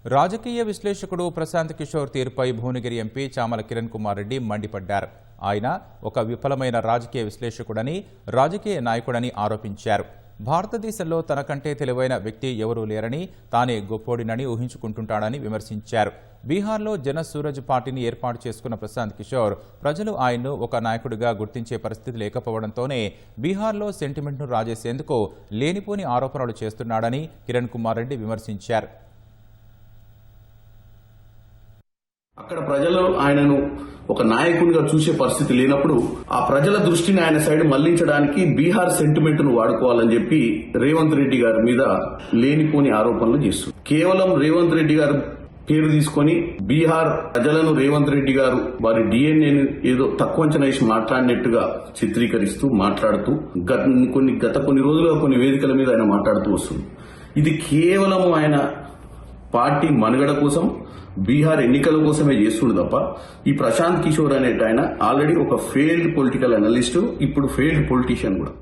రాజకీయ విశ్లేషకుడు ప్రశాంత్ కిషోర్ తీరుపై భువనగిరి ఎంపీ చామల కిరణ్ కుమార్ రెడ్డి మండిపడ్డారు. ఆయన ఒక విఫలమైన రాజకీయ విశ్లేషకుడని, రాజకీయ నాయకుడని ఆరోపించారు. భారతదేశంలో తనకంటే తెలివైన వ్యక్తి ఎవరూ లేరని, తానే గొప్పోడినని ఊహించుకుంటుంటాడని విమర్శించారు. బీహార్లో జన సూరజ్ పార్టీని ఏర్పాటు చేసుకున్న ప్రశాంత్ కిషోర్ ప్రజలు ఆయన్ను ఒక నాయకుడిగా గుర్తించే పరిస్థితి లేకపోవడంతోనే బీహార్లో సెంటిమెంట్ను రాజేసేందుకు లేనిపోని ఆరోపణలు చేస్తున్నాడని కిరణ్ కుమార్ రెడ్డి విమర్శించారు. అక్కడ ప్రజలు ఆయనను ఒక నాయకునిగా చూసే పరిస్థితి లేనప్పుడు ఆ ప్రజల దృష్టిని ఆయన సైడ్ మళ్లించడానికి బీహార్ సెంటిమెంట్ ను వాడుకోవాలని చెప్పి రేవంత్ రెడ్డి గారి మీద లేనిపోని ఆరోపణలు చేస్తున్నారు. కేవలం రేవంత్ రెడ్డి గారు పేరు తీసుకుని బీహార్ ప్రజలను రేవంత్ రెడ్డి గారు వారి డిఎన్ఏను ఏదో తక్కువ అంచనా వేసి మాట్లాడినట్టుగా చిత్రీకరిస్తూ మాట్లాడుతూ గత కొన్ని రోజులుగా కొన్ని వేదికల మీద ఆయన మాట్లాడుతూ వస్తుంది. ఇది కేవలం ఆయన పార్టీ మనుగడ కోసం, బీహార్ ఎన్నికల కోసమే చేస్తుండు తప్ప ఈ ప్రశాంత్ కిషోర్ అనేట ఆయన ఆల్రెడీ ఒక ఫెయిల్డ్ పొలిటికల్ అనలిస్టు, ఇప్పుడు ఫెయిల్డ్ పొలిటీషియన్ కూడా.